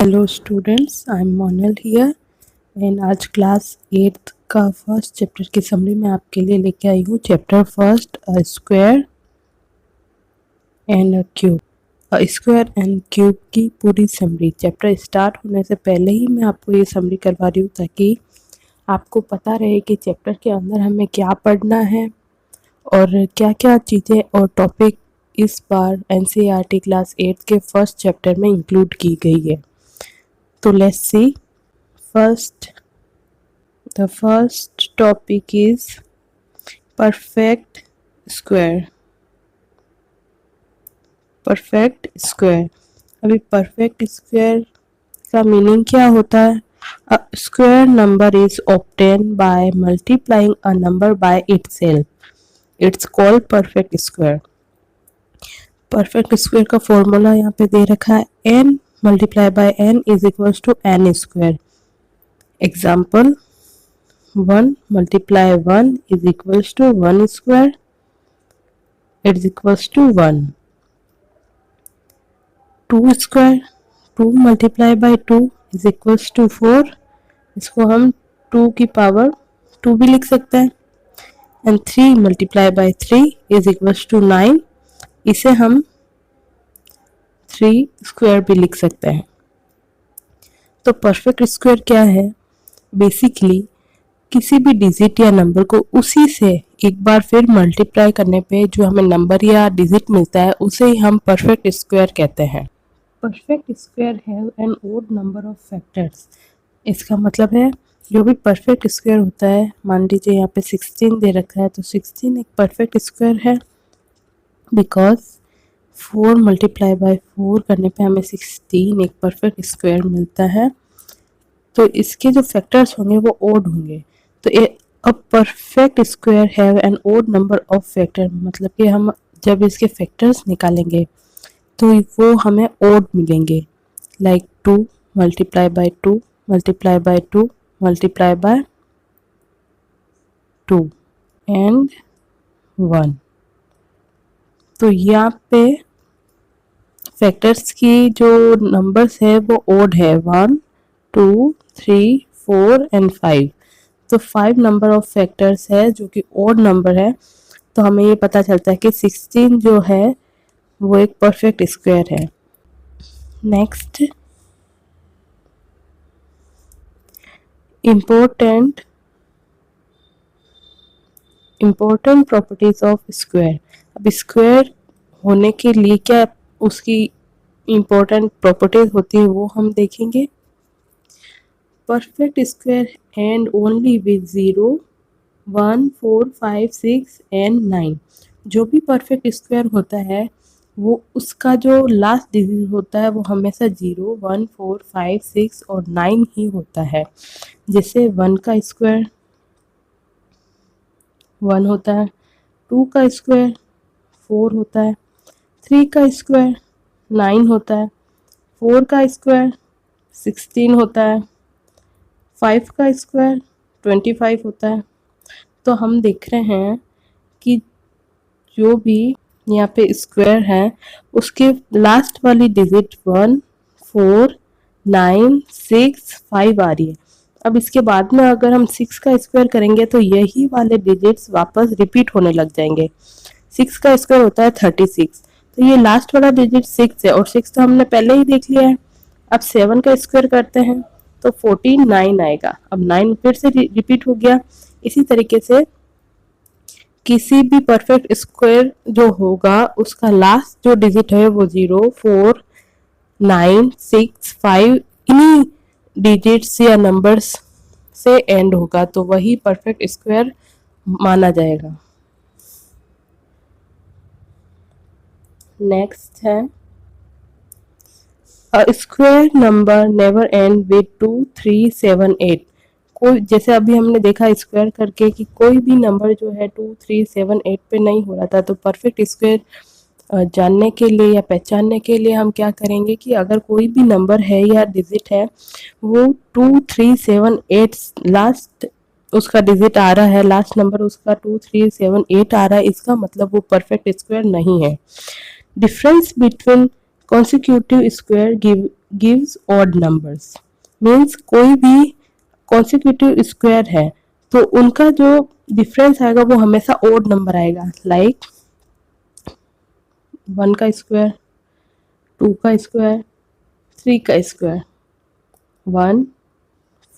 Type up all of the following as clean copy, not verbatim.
Hello students, I am Monal here and आज class 8th का first chapter की summary मैं आपके लिए लेके आई हूँ। Chapter first, a square and a cube. A square and cube की पूरी समरी। चैप्टर स्टार्ट होने से पहले ही मैं आपको ये समरी करवा रही हूँ ताकि आपको पता रहे कि चैप्टर के अंदर हमें क्या पढ़ना है और क्या क्या चीज़ें और टॉपिक इस बार एनसीईआरटी क्लास 8 के फर्स्ट चैप्टर में इंक्लूड की गई है। तो let's see. The first topic is perfect square. Perfect square. अभी परफेक्ट स्क्वायर का मीनिंग क्या होता है? A square number is obtain by multiplying a number by itself. It's called perfect square. Perfect square का फॉर्मूला यहाँ पे दे रखा है, n multiply by n is equals to n square. Example, 1 multiply 1 is equals to 1 square. It is equals to 1. 2 square, 2 multiply by 2 is equals to 4. इसको हम 2 की power 2 भी लिख सकते हैं। And 3 multiply by 3 is equals to 9. इसे हम 3 square भी लिख सकते हैं। तो परफेक्ट स्क्वायर क्या है? बेसिकली किसी भी डिजिट या नंबर को उसी से एक बार फिर मल्टीप्लाई करने पे जो हमें नंबर या डिजिट मिलता है उसे ही हम परफेक्ट स्क्वायर कहते हैं। Perfect square have an odd number of factors. इसका मतलब है जो भी परफेक्ट स्क्वायर होता है, मान लीजिए यहाँ पे 16 दे रखा है तो 16 एक परफेक्ट स्क्वायर है बिकॉज 4 मल्टीप्लाई बाय 4 करने पे हमें 16 एक परफेक्ट स्क्वायर मिलता है। तो इसके जो फैक्टर्स होंगे वो ओड होंगे। तो a perfect square have an odd number of factor, मतलब कि हम जब इसके फैक्टर्स निकालेंगे तो वो हमें ओड मिलेंगे। Like 2 multiply by 2 multiply by 2 multiply by 2 and 1। तो यहाँ पे फैक्टर्स की जो नंबर्स है वो ओड है, 1 2 3 4 एंड 5। तो 5 नंबर ऑफ फैक्टर्स है जो कि ओड नंबर है। तो हमें ये पता चलता है कि 16 जो है वो एक परफेक्ट स्क्वायर है। Next, important properties of square. अब स्क्वायर होने के लिए क्या उसकी इम्पोर्टेंट प्रॉपर्टीज होती है वो हम देखेंगे। Perfect square and only with 0 1 4 5 6 and 9। जो भी परफेक्ट स्क्वायर होता है वो उसका जो लास्ट डिजिट होता है वो हमेशा 0 1 4 5 6 और 9 ही होता है। जैसे 1 का स्क्वायर 1 होता है, 2 का स्क्वायर 4 होता है, 3 का स्क्वायर 9 होता है, 4 का स्क्वायर 16 होता है, 5 का स्क्वायर 25 होता है। तो हम देख रहे हैं कि जो भी यहाँ पे स्क्वायर है उसके लास्ट वाली डिजिट 1 4 9 6 5 आ रही है। अब इसके बाद में अगर हम 6 का स्क्वायर करेंगे तो यही वाले डिजिट्स वापस रिपीट होने लग जाएंगे। 6 का स्क्वायर होता है 36, तो ये लास्ट वाला डिजिट 6 है और 6 तो हमने पहले ही देख लिया है। अब 7 का स्क्वायर करते हैं तो 14 9 आएगा। अब 9 फिर से रिपीट हो गया। इसी तरीके से किसी भी परफेक्ट स्क्वायर जो होगा उसका लास्ट जो डिजिट है वो 0 4 9 6 5 इन्हीं डिजिट्स या नंबर्स से एंड होगा, तो वही परफेक्ट स्क्वायर माना जाएगा। नेक्स्ट है, a square number never and with 2 3 7 8। कोई, जैसे अभी हमने देखा स्क्वायर करके कि कोई भी नंबर जो है 2 3 7 8 पे नहीं हो रहा था। तो परफेक्ट स्क्वायर जानने के लिए या पहचानने के लिए हम क्या करेंगे कि अगर कोई भी नंबर है या डिजिट है वो 2 3 7 8 लास्ट उसका डिजिट आ रहा है, लास्ट नंबर उसका 2 3 7 8 आ रहा है, इसका मतलब वो परफेक्ट स्क्वायर नहीं है। Difference between consecutive square gives odd numbers, means कोई भी कॉन्सिक्यूटिव स्क्वायर है तो उनका जो डिफरेंस आएगा वो हमेशा ऑड नंबर आएगा, लाइक 1 का स्क्वायर, 2 का स्क्वायर, 3 का स्क्वायर, 1,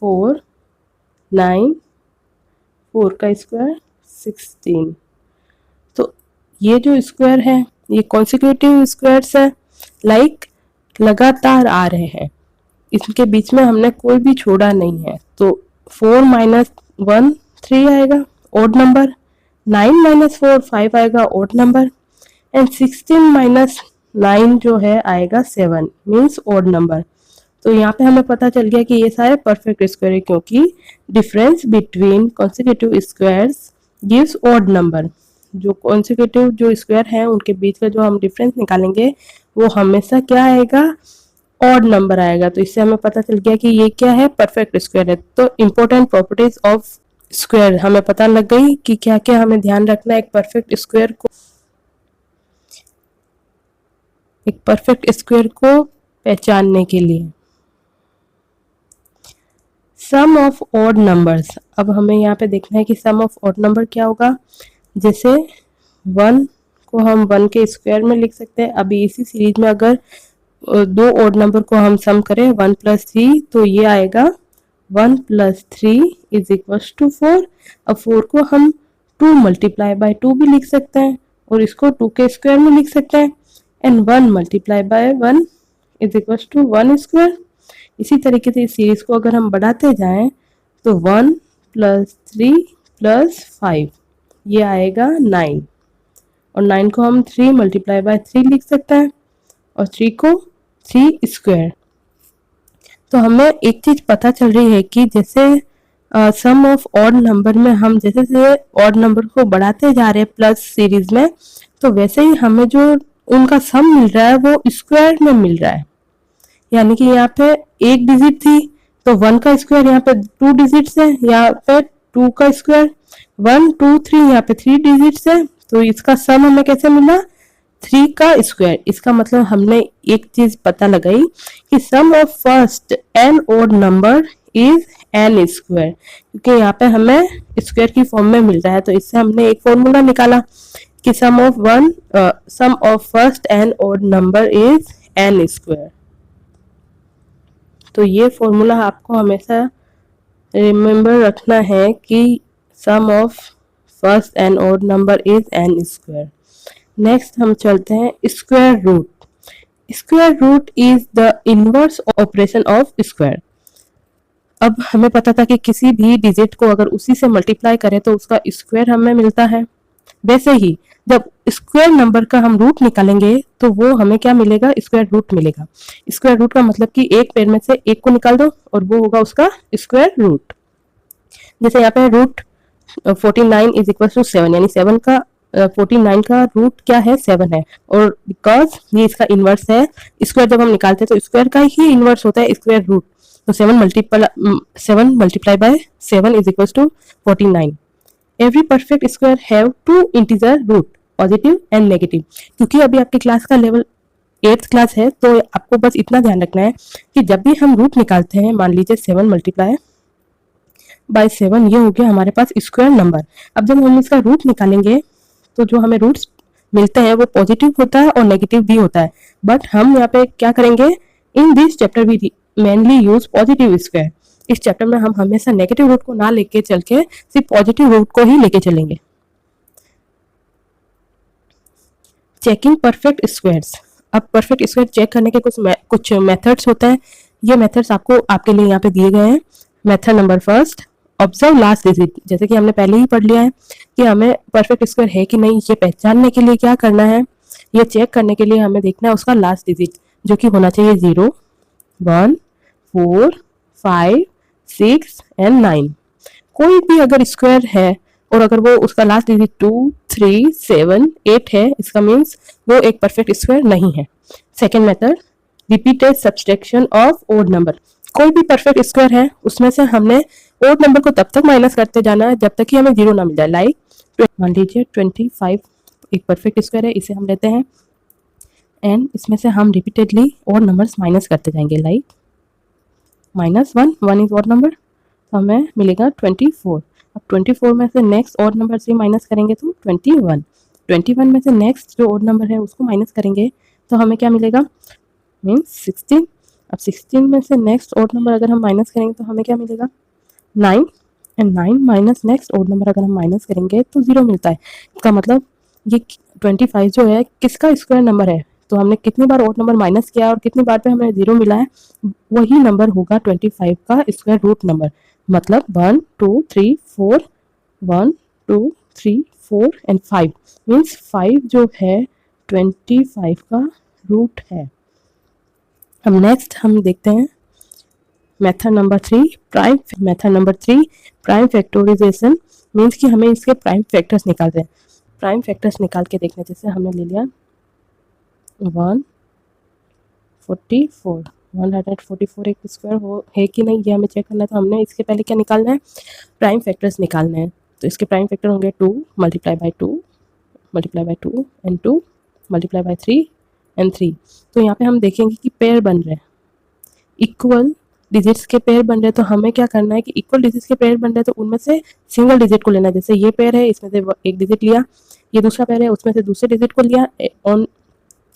4, 9, 4 का स्क्वायर 16। तो ये जो स्क्वायर है ये कॉन्सिक्यूटिव स्क्वायर्स है, लाइक लगातार आ रहे हैं, इसके बीच में हमने कोई भी छोड़ा नहीं है। तो 4 माइनस 1 3 आएगा ऑड नंबर, 9 माइनस 4 5 आएगा ऑड नंबर, एंड 16 माइनस 9 जो है आएगा 7, मीन्स ऑड नंबर। तो यहाँ पे हमें पता चल गया कि ये सारे परफेक्ट स्क्वायर है, क्योंकि difference between consecutive squares gives odd number. जो कॉन्सिक्यूटिव जो स्क्वायर है उनके बीच का जो हम डिफरेंस निकालेंगे वो हमेशा क्या आएगा, ऑड नंबर आएगा। तो इससे हमें पता चल गया कि ये क्या है, परफेक्ट स्क्वायर है। तो इंपॉर्टेंट प्रॉपर्टीज ऑफ स्क्वायर हमें पता लग गई कि क्या क्या हमें ध्यान रखना है एक परफेक्ट स्क्वायर को पहचानने के लिए। सम ऑफ ऑड नंबर्स, अब हमें यहाँ पे देखना है कि सम ऑफ ऑड नंबर क्या होगा। जैसे 1 को हम 1 के स्क्वायर में लिख सकते हैं। अभी इसी सीरीज में अगर दो ऑड नंबर को हम सम करें 1 + 3 तो ये आएगा 1 + 3 = 4। अब 4 को हम 2 × 2 भी लिख सकते हैं और इसको 2 के स्क्वायर में लिख सकते हैं, एंड 1 × 1 = 1 स्क्वायर। इसी तरीके से इस सीरीज को अगर हम बढ़ाते जाएं तो 1 + 3 + 5 ये आएगा 9, और 9 को हम 3 × 3 लिख सकते हैं और 3 को 3 स्क्वायर। तो हमें एक चीज पता चल रही है कि जैसे सम ऑफ ऑड नंबर में हम जैसे जैसे ऑड नंबर को बढ़ाते जा रहे हैं प्लस सीरीज में, तो वैसे ही हमें जो उनका सम मिल रहा है वो स्क्वायर में मिल रहा है। यानी कि यहाँ पे एक डिजिट थी तो 1 का स्क्वायर, यहाँ पे 2 डिजिट्स है, यहाँ पे 2 का स्क्वायर 1 2 3, यहाँ पे 3 डिजिट्स है, तो इसका सम हमें कैसे मिला, 3 का स्क्वायर। इसका मतलब हमने एक चीज पता लगाई कि sum of first N odd number is N square, क्योंकि यहाँ पे हमें स्क्वायर की फॉर्म में मिल रहा है। तो इससे हमने एक फॉर्मूला निकाला कि sum of first N odd number is N square. तो ये फॉर्मूला आपको हमेशा रिमेम्बर रखना है कि sum of first N odd number is N square. Next हम चलते हैं square root. Square root is the inverse operation of square. अब हमें पता था कि किसी भी डिजिट को अगर उसी से मल्टीप्लाई करें तो उसका स्क्वायर हमें मिलता है, वैसे ही जब स्क्वायर नंबर का हम रूट निकालेंगे तो वो हमें क्या मिलेगा, स्क्वायर रूट मिलेगा। स्क्वायर रूट का मतलब कि एक पेड़ में से एक को निकाल दो और वो होगा उसका स्क्वायर रूट। जैसे यहाँ पे रूट 49 = 7, यानी 7 का 49 का रूट क्या है, 7 है, और बिकॉज ये इसका इनवर्स है, स्क्वायर जब हम निकालते हैं तो स्क्वायर का ही इनवर्स होता है स्क्वायर रूट। तो 7 × 7 = 49। Every perfect square have 2 integer root, positive and negative. क्योंकि अभी आपकी क्लास का लेवल 8th क्लास है तो आपको बस इतना ध्यान रखना है कि जब भी हम रूट निकालते हैं, मान लीजिए 7 × 7 ये हो गया हमारे पास स्क्वायर नंबर। अब जब हम इसका रूट निकालेंगे तो जो हमें रूट्स मिलते हैं वो पॉजिटिव होता है और नेगेटिव भी होता है, बट हम यहाँ पे क्या करेंगे, in this chapter we mainly use positive square. इस चैप्टर में हम हमेशा नेगेटिव रूट को ना लेके चल के सिर्फ पॉजिटिव रूट को ही लेके चलेंगे। Checking perfect squares. अब परफेक्ट स्क्वायर चेक करने के कुछ मेथड्स होते हैं। ये मेथड्स आपके लिए यहाँ पे दिए गए हैं। Method number first, observe last digit. जैसे कि हमने पहले ही पढ़ लिया है कि हमें परफेक्ट स्क्वायर है कि नहीं ये पहचानने के लिए क्या करना है, ये चेक करने के लिए हमें देखना है उसका लास्ट डिजिट, जो कि होना चाहिए 0 1 4 5 6 एंड 9। कोई भी अगर स्क्वायर है और अगर वो उसका लास्ट डिजिट 2 3 7 8 है, इसका मीन्स वो एक परफेक्ट स्क्वायर नहीं है। Second method, repeated subtraction of odd number. कोई भी परफेक्ट स्क्वायर है उसमें से हमने ऑड नंबर को तब तक माइनस करते जाना है जब तक कि हमें 0 ना मिल जाए। लाइक मान लीजिए 25 एक परफेक्ट स्क्वायर है, इसे हम लेते हैं एंड इसमें से हम रिपीटेडली और नंबर्स माइनस करते जाएंगे, लाइक -1, 1 इज ऑड नंबर, तो हमें मिलेगा 24। अब 24 में से नेक्स्ट ऑड नंबर से माइनस करेंगे तो 21, 21 में से नेक्स्ट जो ऑड नंबर है उसको माइनस करेंगे तो हमें क्या मिलेगा, मीन्स 16। अब 16 में से नेक्स्ट ऑड नंबर अगर हम माइनस करेंगे तो हमें क्या मिलेगा, 9, and 9 minus next odd number अगर हम माइनस करेंगे तो 0 मिलता है। इसका मतलब ये 25 जो है किसका स्क्वायर नंबर है, तो हमने कितनी बार ऑड नंबर माइनस किया और कितनी बार पे हमें 0 मिला है, वही नंबर होगा 25 का स्क्वायर रूट नंबर। मतलब 1 2 3 4, 1 2 3 4 एंड 5, मीन्स 5 जो है 25 का रूट है। अब नेक्स्ट हम देखते हैं method number 3, prime factorisation, means कि हमें इसके प्राइम फैक्टर्स निकालते हैं। प्राइम फैक्टर्स निकाल के देखने, जैसे हमने ले लिया 144 एक स्क्वायर हो है कि नहीं ये हमें चेक करना है, तो हमने इसके पहले क्या निकालना है, प्राइम फैक्टर्स निकालने हैं। तो इसके प्राइम फैक्टर होंगे 2 multiply by 2 and 2 multiply by 3 and 3। तो यहाँ पे हम देखेंगे कि पेयर बन रहे हैं, इक्वल डिजिट्स के पेयर बन रहे हैं, तो हमें क्या करना है कि इक्वल डिजिट्स के पेयर बन रहे हैं तो उनमें से सिंगल डिजिट को लेना है। जैसे ये पेयर है, इसमें से एक डिजिट लिया, ये दूसरा पेयर है, उसमें से दूसरे डिजिट को लिया, और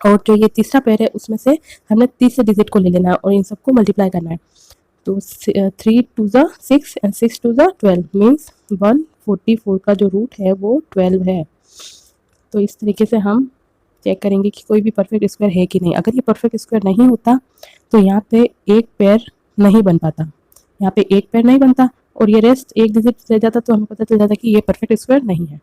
जो ये तीसरा पेयर है उसमें से हमने तीसरे डिजिट को ले लेना है और इन सबको मल्टीप्लाई करना है। तो 3 2 6 एंड 6 2 12, मीन्स 144 का जो रूट है वो 12 है। तो इस तरीके से हम चेक करेंगे कि कोई भी परफेक्ट स्क्वायर है कि नहीं। अगर ये परफेक्ट स्क्वायर नहीं होता तो यहाँ पे एक पेयर नहीं बन पाता, यहाँ पे एक पेयर नहीं बनता और ये रेस्ट एक डिजिट रह जाता, तो हमें पता चल जाता कि ये परफेक्ट स्क्वायर नहीं है।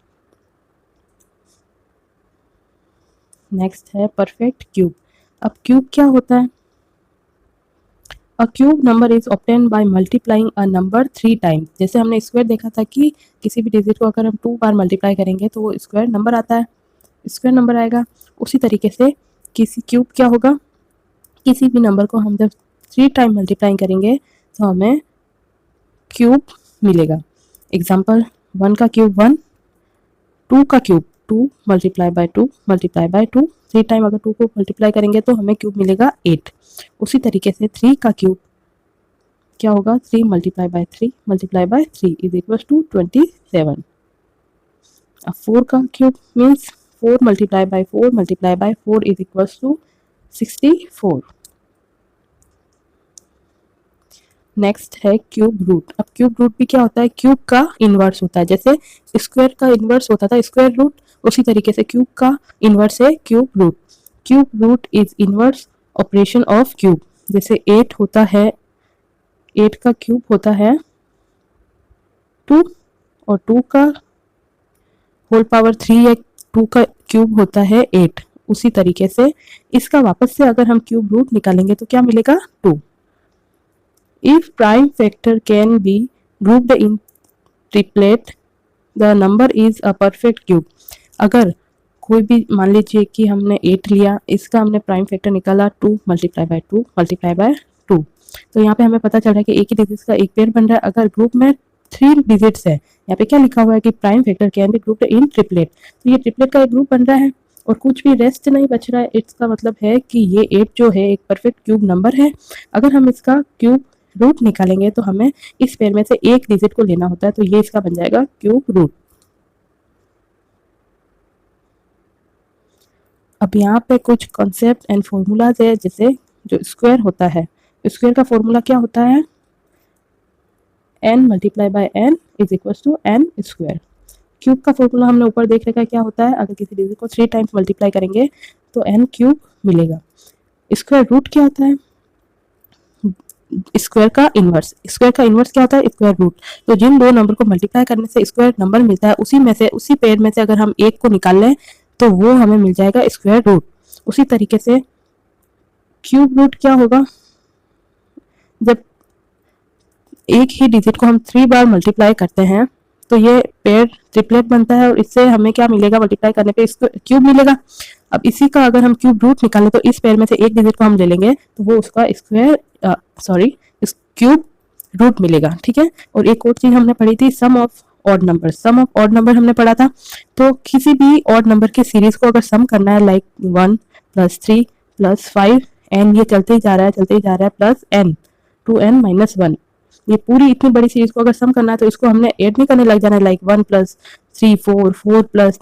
नेक्स्ट है परफेक्ट क्यूब। अब क्यूब क्या होता है, अ cube number is obtain by multiplying a number 3 times. जैसे हमने स्क्वायर देखा था कि किसी भी डिजिट को अगर हम 2 बार मल्टीप्लाई करेंगे तो वो स्क्वायर नंबर आता है, स्क्वायर नंबर आएगा। उसी तरीके से किसी क्यूब क्या होगा, किसी भी नंबर को हम जब 3 टाइम मल्टीप्लाई करेंगे तो हमें क्यूब मिलेगा। एग्जाम्पल 1 का क्यूब 1, 2 का cube 2 multiply by 2 multiply by 2, 3 time अगर 2 को मल्टीप्लाई करेंगे तो हमें क्यूब मिलेगा 8। उसी तरीके से 3 का क्यूब क्या होगा, 3 multiply by 3 multiply by 3 is equal to 27। अब 4 का cube means 4 multiply by 4 multiply by 4 is equal to 64। Next है क्यूब रूट। अब क्यूब रूट भी क्या होता है, क्यूब का इनवर्स होता है। जैसे स्क्वायर का इनवर्स होता था स्क्वायर रूट, उसी तरीके से क्यूब का इनवर्स है cube root. Cube root is inverse operation of cube. जैसे 8 होता है, 8 का क्यूब होता है 2 और 2 का होल पावर 3 है, 2 का क्यूब होता है 8। उसी तरीके से इसका वापस से अगर हम क्यूब रूट निकालेंगे तो क्या मिलेगा, 2। If prime factor can be grouped in triplet, the number is a perfect cube. अगर कोई भी मान लीजिए कि हमने 8 लिया, इसका हमने प्राइम फैक्टर निकाला 2 मल्टीप्लाई बाय 2 मल्टीप्लाई बाय 2, तो यहाँ पे हमें पता चल रहा है कि एक ही डिजिट का एक पेयर बन रहा है। अगर ग्रुप में 3 डिजिट्स है, यहाँ पे क्या लिखा हुआ है कि prime factor can be grouped in triplet, तो ये ट्रिपलेट का एक ग्रुप बन रहा है और कुछ भी रेस्ट नहीं बच रहा है। इसका मतलब है कि ये 8 जो है एक परफेक्ट क्यूब नंबर है। अगर हम इसका क्यूब रूट निकालेंगे तो हमें इस पेयर में से एक डिजिट को लेना होता है, तो ये इसका बन जाएगा क्यूब रूट। अब यहाँ पे कुछ कॉन्सेप्ट एंड फॉर्मूलाज है। जैसे जो स्क्वायर होता है, स्क्वायर का फॉर्मूला क्या होता है, n multiply by n is equal to n square. Cube का फॉर्मूला हमने ऊपर देख रखा है क्या होता है, अगर किसी डिजिट को 3 टाइम्स मल्टीप्लाई करेंगे तो n क्यूब मिलेगा। स्क्वायर रूट क्या होता है, स्क्वायर का इनवर्स। स्क्वायर का इनवर्स क्या होता है, स्क्वायर रूट। तो जिन दो नंबर को मल्टीप्लाई करने से स्क्वायर नंबर मिलता है, उसी में से उसी पेयर में से अगर हम एक को निकाल लें तो वो हमें मिल जाएगा स्क्वायर रूट। उसी तरीके से क्यूब रूट क्या होगा, जब एक ही डिजिट को हम 3 बार मल्टीप्लाई करते हैं तो ये पेयर ट्रिपलेट बनता है और इससे हमें क्या मिलेगा, मल्टीप्लाई करने पे इसको क्यूब मिलेगा। अब इसी का अगर हम क्यूब रूट निकालें तो इस पेयर में से एक डिजिट को हम ले लेंगे तो वो उसका इस क्यूब रूट मिलेगा, ठीक है। और एक और चीज हमने पढ़ी थी, sum of odd number. Sum of odd number हमने पढ़ा था। तो किसी भी ऑड नंबर के सीरीज को अगर सम करना है, लाइक 1 प्लस 3 प्लस 5 एन, ये चलते ही जा रहा है चलते ही जा रहा है, प्लस एन 2n माइनस 1। ये पूरी इतनी बड़ी सीरीज को अगर सम करना है तो इसको हमने ऐड नहीं करने लग जाना है, लाइक 1 प्लस 3 4, 4 प्लस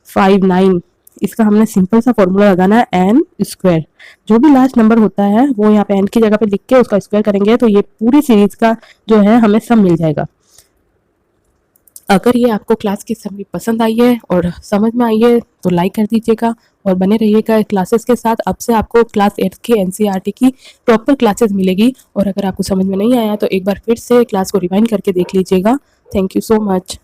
5 9। इसका हमने सिंपल सा फॉर्मूला लगाना है एन स्क्वायर। जो भी लास्ट नंबर होता है वो यहाँ पे एन की जगह पे लिख के उसका स्क्वायर करेंगे तो ये पूरी सीरीज का जो है हमें सम मिल जाएगा। अगर ये आपको क्लास की समरी पसंद आई है और समझ में आई है तो लाइक कर दीजिएगा और बने रहिएगा क्लासेस के साथ। अब से आपको क्लास 8 की एनसीईआरटी की प्रॉपर क्लासेस मिलेगी। और अगर आपको समझ में नहीं आया तो एक बार फिर से क्लास को रिवाइंड करके देख लीजिएगा। Thank you so much.